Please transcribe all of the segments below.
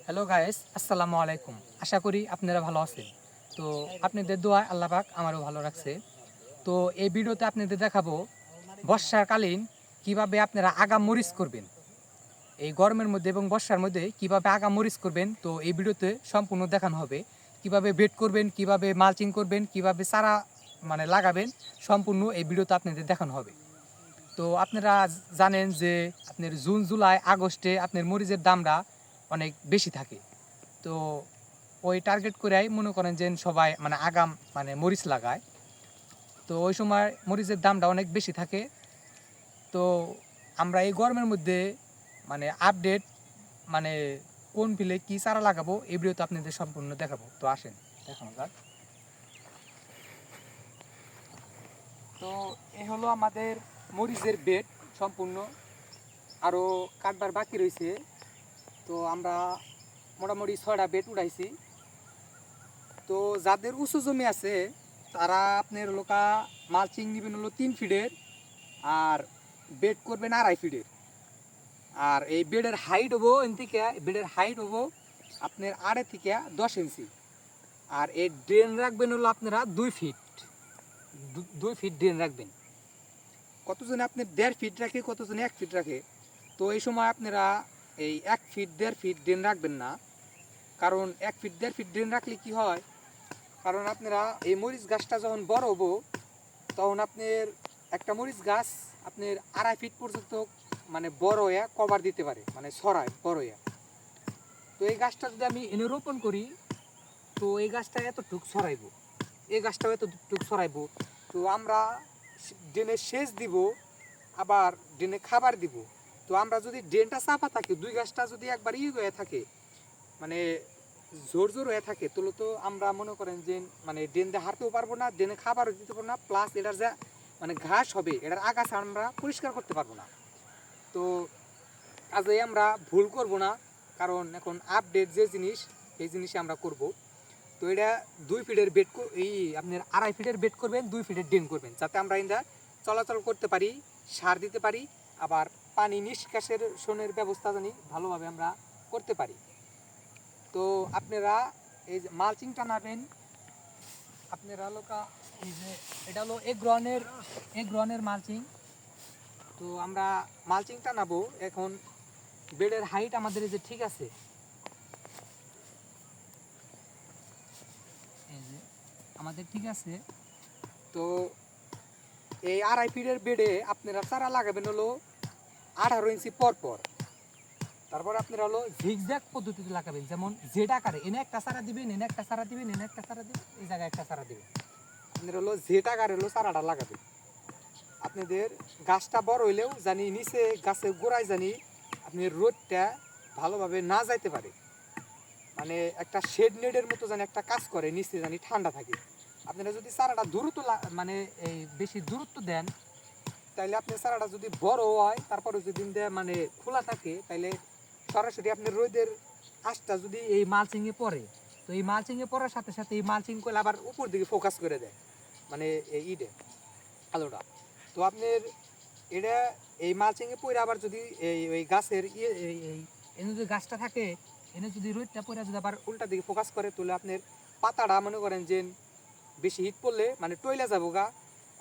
Hello guys, আসসালামু আলাইকুম। আশা করি আপনারা ভালো আছেন। তো আপনাদের দোয়ায় আল্লাহ পাক আমারও ভালো রাখছে। তো এই ভিডিওতে আপনাদের দেখাবো বর্ষাকালীন কিভাবে আপনারা আগাম মরিচ করবেন। এই গরমের মধ্যে এবং বর্ষার মধ্যে কিভাবে আগাম মরিচ করবেন, তো এই ভিডিওতে সম্পূর্ণ দেখানো হবে। কিভাবে বেড করবেন, কিভাবে মালচিং করবেন, কিভাবে চারা লাগাবেন, সম্পূর্ণ এই ভিডিওতে আপনাদের দেখানো হবে। তো আপনারা জানেন যে আপনার জুন জুলাই আগস্টে আপনার মরিচের দামটা অনেক বেশি থাকে। তো ওই টার্গেট করেই মনে করেন যে সবাই আগাম মরিচ লাগায়। তো ওই সময় মরিচের দামটা অনেক বেশি থাকে। তো আমরা এই গরমের মধ্যে আপডেট মানে কোন ফিলে কি চারা লাগাবো এই ভিডিওতে আপনাদের সম্পূর্ণ দেখাবো। তো আসেন দেখানো যাক। তো এই হলো আমাদের মরিচের বেড সম্পূর্ণ, আরও কাটবার বাকি রয়েছে। তো আমরা মোটামুটি 6টা বেড উঠাইছি। তো যাদের উঁচু জমি আছে তারা আপনার লোকা মালচিং নেবেন হলো 3 ফিটের, আর বেড করবেন 2.5 ফিটের। আর এই বেডের হাইট হবো আপনার 8 থেকে 10 ইঞ্চি। আর এই ড্রেন রাখবেন হলো আপনারা 2 ফিট, 2 ফিট ড্রেন রাখবেন। কতজনে আপনি 1.5 ফিট রাখে, কতজনে 1 ফিট রাখে। তো এই সময় আপনারা এই 1 ফিট 1.5 ফিট ড্রেন রাখবেন না, কারণ 1 ফিট 1.5 ফিট ড্রেন রাখলে কি হয়, কারণ আপনারা এই মরিচ গাছটা যখন বড় হবো তখন আপনার একটা মরিচ গাছ আপনার 2.5 ফিট পর্যন্ত বড় হয়ে কভার দিতে পারে, ছড়ায় বড় হয়ে। তো এই গাছটা যদি আমি এনে রোপণ করি, তো এই গাছটা এতটুক ছড়াইবো, এই গাছটাও এতটুক ছড়াইবো। তো আমরা ড্রেনে সেচ দিব, আবার ড্রেনে খাবার দিব। তো আমরা যদি ড্রেনটা চাপা থাকে, দুই গাছটা যদি একবার হয়ে থাকে, মানে জোর জোর হয়ে থাকে, তাহলে তো আমরা মনে করেন যে ড্রেন দিয়ে হাঁটতেও পারবো না, ড্রেনে খাবারও দিতে পারবো না, প্লাস এটার যে ঘাস হবে এটার আগাছা আমরা পরিষ্কার করতে পারবো না। তো কাজে আমরা ভুল করব না, কারণ এখন আপডেট যে জিনিস এই জিনিসে আমরা করব। তো এটা 2 ফিটের বেড, এই আপনার 2.5 ফিটের বেড করবেন, 2 ফিটের ড্রেন করবেন, যাতে আমরা এটা চলাচল করতে পারি, সার দিতে পারি, আবার পানি নিষ্কাশের শোনের ব্যবস্থা জানি ভালোভাবে আমরা করতে পারি। তো আপনারা এই যে মালচিংটা নাবেন, আপনারা লোকা এই যে এটা হলো এগ্রনের মালচিং। তো আমরা মালচিংটা নাবো। এখন বেডের হাইট আমাদের এই যে ঠিক আছে, এই যে আমাদের ঠিক আছে। তো এই 2.5 ফিটের বেডে আপনারা চারা লাগাবেন হলো 18 ইঞ্চি পর পর। তারপর আপনারা হলো ঝিগজ্যাগ পদ্ধতিতে লাগাবেন, যেমন জেড আকারে এনে একটা চারা দিবেন, এনে একটা চারা দিবেন, এনে একটা চারা দিবেন, এই জায়গায় একটা চারা দিবেন। আপনারা হলো জেড আকারে হলো চারাটা লাগাবেন। আপনাদের গাছটা বড় হইলেও জানি নিচে গাছের গোড়ায় জানি আপনি রোদটা ভালোভাবে না যাইতে পারে, একটা শেড নেটের মতো জানি একটা কাজ করে, নিচে জানি ঠান্ডা থাকে। আপনারা যদি চারাটা দূরত্ব এই বেশি দূরত্ব দেন, তাইলে আপনার চারাটা যদি বড় হয়, তারপরে যদি খোলা থাকে, তাইলে সরাসরি আপনার রোদের আঁচটা যদি এই মালচিংয়ে পড়ে, তো এই মালচিংয়ে পড়ার সাথে সাথে এই মালচিং করলে আবার উপর দিকে ফোকাস করে দেয়, এই ইডে আলোটা। তো আপনার এটা এই মালচিংয়ে পড়ে আবার যদি এই গাছের এই এনে যদি গাছটা থাকে, এনে যদি রোদটা পড়ে যদি আবার উল্টা দিকে ফোকাস করে, তাহলে আপনার পাতাটা মনে করেন যে বেশি হিট পড়লে টইলা যাবো গা।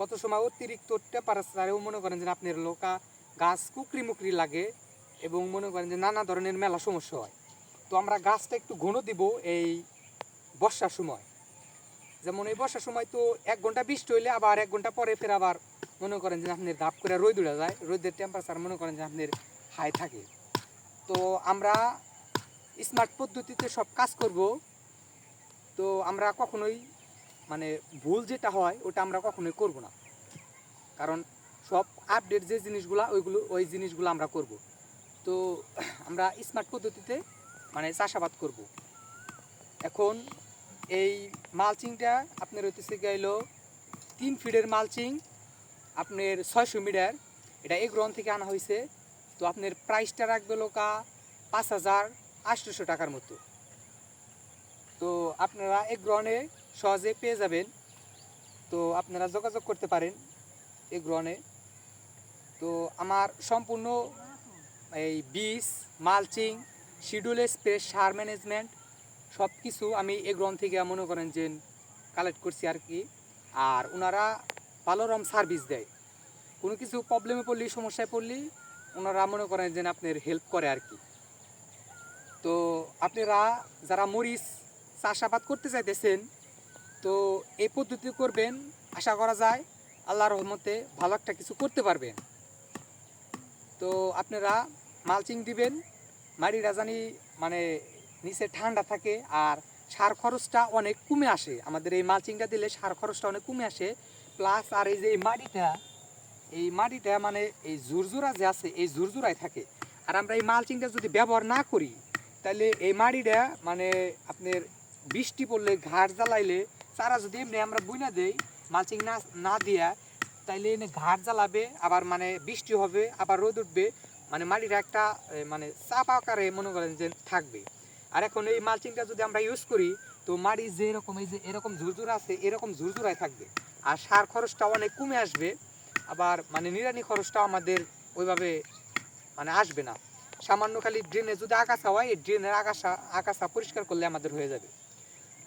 কত সময় অতিরিক্ত টেম্পারেচারেও মনে করেন যে আপনার লোকা গাছ কুকরি মুকরি লাগে, এবং মনে করেন যে নানা ধরনের মেলা সমস্যা হয়। তো আমরা গাছটা একটু ঘন দিব এই বর্ষার সময়। যেমন এই বর্ষার সময় তো 1 ঘন্টা বৃষ্টি হইলে আবার 1 ঘন্টা পরে ফের আবার মনে করেন যে আপনার ধাপ করে রোদ উড়ে যায়, রোদের টেম্পারেচার মনে করেন যে আপনার হাই থাকে। তো আমরা স্মার্ট পদ্ধতিতে সব কাজ করব। তো আমরা কখনোই ভুল যেটা হয় ওটা আমরা কখনোই করব না, কারণ সব আপডেট যে জিনিসগুলো ওই জিনিসগুলো আমরা করব। তো আমরা স্মার্ট পদ্ধতিতে চাষাবাদ করব। এখন এই মালচিংটা আপনার হইতেছে গেল 3 ফিটের মালচিং, আপনার 600 মিটার। এটা এগ্রন থেকে আনা হয়েছে। তো আপনার প্রাইসটা রাখবে লোকা 5,800 টাকার মতো। তো আপনারা এগ্রনে সহজে পেয়ে যাবেন। তো আপনারা যোগাযোগ করতে পারেন এগ্রনে। তো আমার সম্পূর্ণ এই বীজ, মালচিং, শিডিউল স্প্রে, সার ম্যানেজমেন্ট সব কিছু আমি এগ্রন থেকে মনে করেন যে কালেক্ট করছি আর কি। আর ওনারা ভালো রকম সার্ভিস দেয়, কোনো কিছু প্রবলেমে পড়লি, সমস্যায় পড়লি ওনারা মনে করেন যে আপনার হেল্প করে আর কি। তো আপনারা যারা মরিচ চাষাবাদ করতে চাইতেছেন তো এই পদ্ধতি করবেন, আশা করা যায় আল্লাহর রহমতে ভালো একটা কিছু করতে পারবেন। তো আপনারা মালচিং দিবেন, মাটিটা জানি মানে নিচে ঠান্ডা থাকে, আর সার খরচটা অনেক কমে আসে। আমাদের এই মালচিংটা দিলে সার খরচটা অনেক কমে আসে। প্লাস আর এই যে এই মাটিটা মানে এই ঝুরঝুরা যে আছে এই ঝুরঝুরায় থাকে। আর আমরা এই মালচিংটা যদি ব্যবহার না করি তাহলে এই মাটিটা মানে আপনার বৃষ্টি পড়লে, ঘাট জ্বালাইলে, চারা যদি এমনি আমরা বুনা দেই মালচিং না না দিয়া, তাইলে এনে ঘাট জ্বালাবে, আবার মানে বৃষ্টি হবে, আবার রোদ উঠবে, মানে মাটিটা একটা মানে চাপ আকারে মনে করেন যে থাকবে। আর এখন এই মালচিংটা যদি আমরা ইউজ করি তো মাটি যে রকম এই যে এরকম ঝুরঝুরা আছে এরকম ঝুরঝুরায় থাকবে, আর সার খরচটা অনেক কমে আসবে। আবার মানে নিড়ানি খরচটা আমাদের ওইভাবে মানে আসবে না। সামান্য খালি ড্রেনে যদি আগাছা হয়, এই ড্রেনের আগাছা পরিষ্কার করলে আমাদের হয়ে যাবে।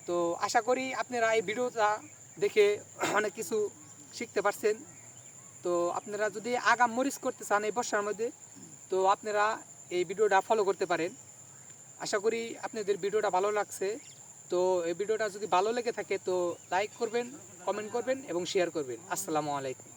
তো আশা করি আপনারা এই ভিডিওটা দেখে অনেক কিছু শিখতে পারছেন। তো আপনারা যদি আগাম মরিচ করতে চান এই বর্ষার মধ্যে তো আপনারা এই ভিডিওটা ফলো করতে পারেন। আশা করি আপনাদের ভিডিওটা ভালো লাগছে। তো এই ভিডিওটা যদি ভালো লেগে থাকে তো লাইক করবেন, কমেন্ট করবেন এবং শেয়ার করবেন। আসসালামু আলাইকুম।